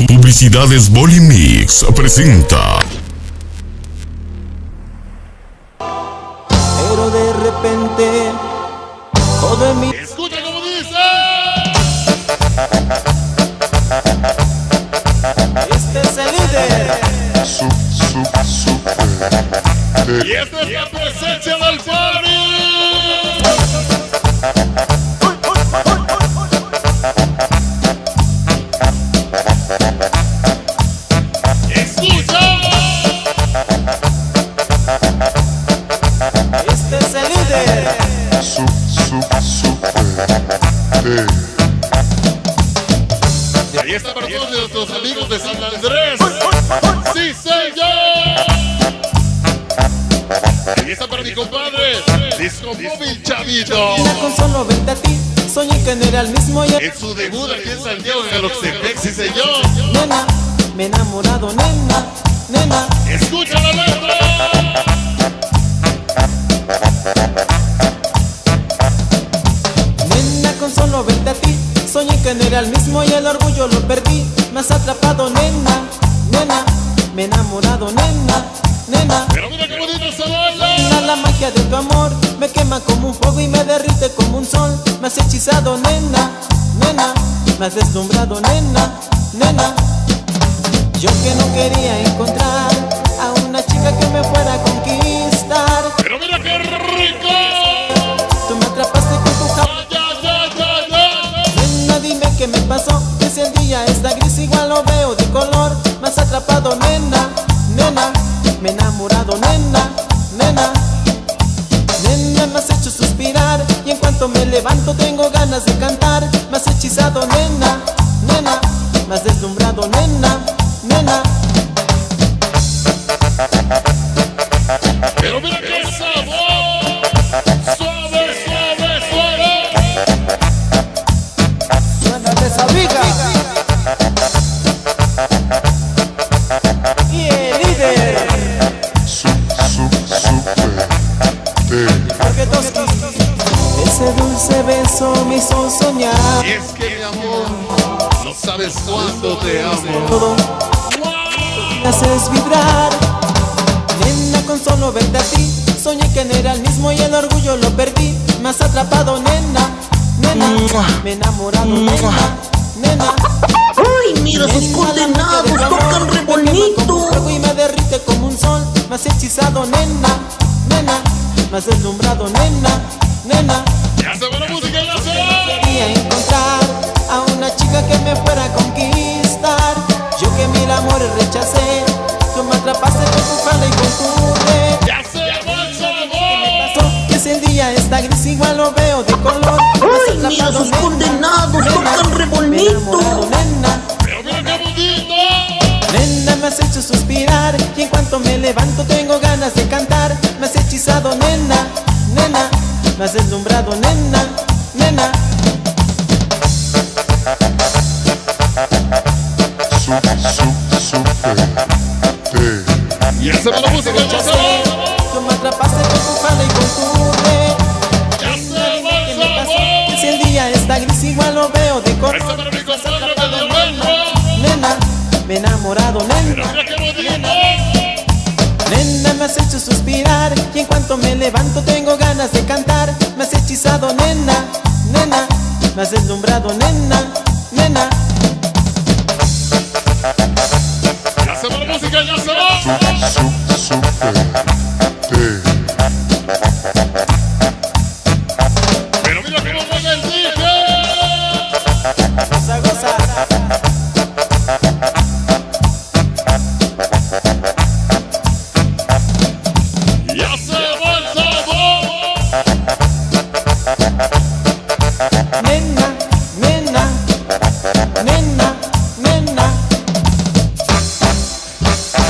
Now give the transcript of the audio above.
Publicidades Bolimix presenta. Pero de repente todo en mí. Escucha como dice. Este es el líder. Y esta es la presencia del party. Escucha. Este es el líder. Ahí está para todos nuestros amigos de San Andrés. ¡Sí, señor! Ahí está para mi compadre, Disco Móvil Chavito. Con solo verte a ti, soñé que no era el mismo y En su debut aquí en Santiago, en Galoxtepec, sí, señor. nena, me he enamorado, nena, nena. ¡Escucha la letra! Nena, con solo verte a ti, soñé que no era el mismo y el orgullo lo perdí. Me has atrapado, nena, nena, me he enamorado, nena, nena. Pero mira qué bonito se baila. Nena, la magia de tu amor me quema como un fuego y me derrite como un sol. Me has hechizado, nena, nena, me has deslumbrado, nena, nena. Yo que no quería encontrar a una chica que me fuera a conquistar. Pero mira qué rico. Tú me atrapaste con tu jabón. Ya. Nena, dime qué me pasó, que si el día está gris igual lo veo de color. Me has atrapado, nena, nena, me he enamorado, nena, nena. Nena, me has hecho suspirar y en cuanto me levanto tengo ganas de cantar. Me has hechizado, nena, nena, me has deslumbrado, nena, nena. Pero mira qué sabor. Suave. Suena de esa viga. Y el líder, Jorge Toski. Ese dulce beso me hizo soñar. Y es que mi amor, no sabes cuánto te amo. Todo me haces vibrar. Nena, con solo verte a ti, soñé que no era el mismo y el orgullo lo perdí. Me has atrapado, nena, nena, me he enamorado, nena, nena. Ay, mira, esos condenados tocan re bonito. Y me derrite como un sol. Me has hechizado, nena, nena, me has deslumbrado, nena, nena. Ya se va la música, ya se. Quería encontrar a una chica que me fuera a conquistar. Yo que mil amores rechacé, tú me atrapaste con tu falda y con tu red. Ya se va el sabor. Pasó que si el día está gris igual lo veo de color. Ay, mira, esos condenados tocan re Me he enamorado, bonito. nena, Pero mira qué bonito. nena, me has hecho suspirar y en cuanto me levanto tengo ganas de cantar. Me has hechizado, nena, nena, me has deslumbrado, nena, nena. Ya se va la música, ya se va. Tú me atrapaste con tu falda y con tu red. Ya se va ¿Qué el me pasó? sabor. Si el día está gris igual lo veo de Ahí color. está para mi compadre de Durango. Nena, me he enamorado, Pero nena. mira qué bonito. Nena, me has hecho suspirar y en cuanto me levanto tengo ganas de cantar. Me has hechizado, nena, nena, me has deslumbrado, nena,